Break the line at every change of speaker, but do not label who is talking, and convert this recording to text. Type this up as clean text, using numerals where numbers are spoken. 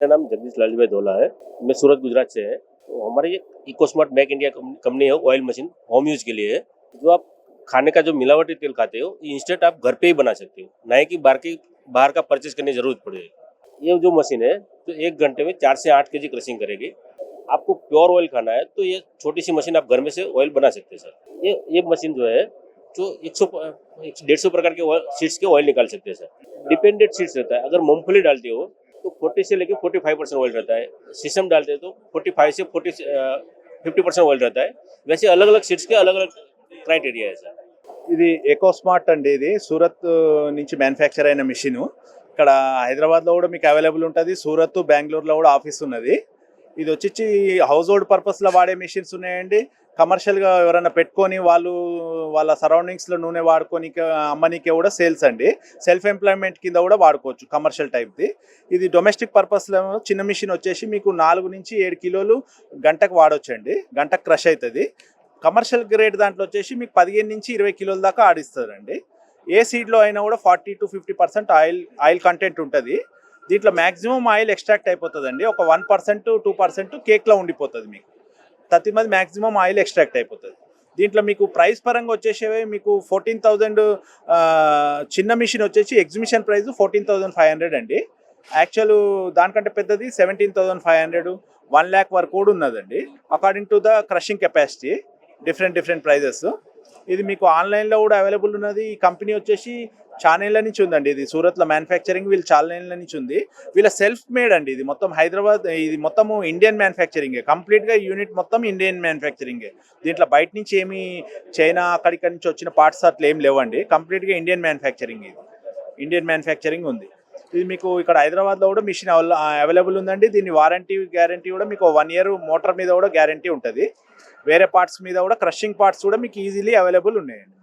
मेरा नाम जगदीश भाई धोला है। मैं सूरत गुजरात से है। तो हमारी ये इकोस्मार्ट मेक इंडिया कंपनी है, ऑयल मशीन होम यूज के लिए है। जो आप खाने का जो मिलावटी तेल खाते हो इंस्टेंट आप घर पे ही बना सकते हो, ना कि बाहर का परचेज करने की जरूरत पड़े। ये जो मशीन है तो 1 घंटे में 4 से 8 केजी क्रशिंग करेगी। आपको प्योर ऑयल खाना है तो ये छोटी सी मशीन आप घर में से ऑयल बना सकते हैं सर। ये मशीन जो है जो 100-150 प्रकार के सीड्स के ऑयल निकाल सकते हैं सर। डिपेंडेंट सीड्स रहता है। अगर मूंगफली डालते हो तो 40 से लेकर 45% ऑयल रहता है। सिसम डालते हैं तो 45 से 50% ऑयल रहता है। वैसे अलग अलग सीड्स के अलग अलग क्राइटेरिया है सर।
ఇది ఎకోస్మార్ట్ అండి. ఇది సూరత్ నుంచి మ్యానుఫ్యాక్చర్ అయిన మిషన్. ఇక్కడ హైదరాబాద్లో కూడా మీకు అవైలబుల్ ఉంటుంది. సూరత్, బెంగళూరులో కూడా ఆఫీస్ ఉన్నది. ఇది వచ్చి హౌస్ హోల్డ్ పర్పస్లో వాడే మిషన్స్ ఉన్నాయండి. కమర్షియల్గా ఎవరైనా పెట్టుకొని వాళ్ళ సరౌండింగ్స్లో నూనె వాడుకొని అమ్మనీకే కూడా సేల్స్ అండి. సెల్ఫ్ ఎంప్లాయ్మెంట్ కింద కూడా వాడుకోవచ్చు, కమర్షియల్ టైప్ది. ఇది డొమెస్టిక్ పర్పస్లో చిన్న మిషన్ వచ్చేసి మీకు 4 నుంచి 7 కిలోలు గంటకు వాడొచ్చండి. గంటకు క్రష్ అవుతుంది. కమర్షియల్ గ్రేడ్ దాంట్లో వచ్చేసి మీకు 15 నుంచి 20 కిలోల దాకా ఆడిస్తారండి. ఏ సీడ్లో అయినా కూడా 40 to 50% ఆయిల్ కంటెంట్ ఉంటుంది. దీంట్లో మ్యాక్సిమం ఆయిల్ ఎక్స్ట్రాక్ట్ అయిపోతుందండి. ఒక 1% 2% కేక్లో ఉండిపోతుంది. మీకు 30 మంది మ్యాక్సిమం ఆయిల్ ఎక్స్ట్రాక్ట్ అయిపోతుంది. దీంట్లో మీకు ప్రైస్ పరంగా వచ్చేసేవి మీకు 14,000 చిన్న మిషన్ వచ్చేసి ఎగ్జిబిషన్ ప్రైస్ 14,500 అండి. యాక్చువల్ దానికంటే పెద్దది 17,500, 1 lakh వరకు కూడా ఉన్నదండి. According to the crushing capacity different prices. ఇది మీకు ఆన్లైన్లో కూడా అవైలబుల్ ఉన్నది. ఈ కంపెనీ వచ్చేసి చానేళ్ళ నుంచి ఉందండి. ఇది సూరత్లో మ్యానుఫ్యాక్చరింగ్ వీళ్ళు చానేళ్ళ నుంచి ఉంది. వీళ్ళ సెల్ఫ్ మేడ్ అండి. ఇది మొత్తం హైదరాబాద్, ఇది మొత్తము ఇండియన్ మ్యానుఫ్యాక్చరింగే. కంప్లీట్గా యూనిట్ మొత్తం ఇండియన్ మ్యానుఫ్యాక్చరింగే. దీంట్లో బయట నుంచి ఏమి చైనా అక్కడిక్కడి నుంచి వచ్చిన పార్ట్స్ అట్లా ఏం లేవండి. కంప్లీట్గా ఇండియన్ మ్యానుఫ్యాక్చరింగ్. ఇది ఇండియన్ మ్యానుఫ్యాక్చరింగ్ ఉంది. ఇది మీకు ఇక్కడ హైదరాబాద్లో కూడా మిషన్ అవైలబుల్ ఉందండి. దీని వారంటీ గ్యారంటీ కూడా మీకు 1 year మోటార్ మీద కూడా గ్యారంటీ ఉంటుంది. వేరే పార్ట్స్ మీద కూడా క్రషింగ్ పార్ట్స్ కూడా మీకు ఈజీలీ అవైలబుల్ ఉన్నాయండి.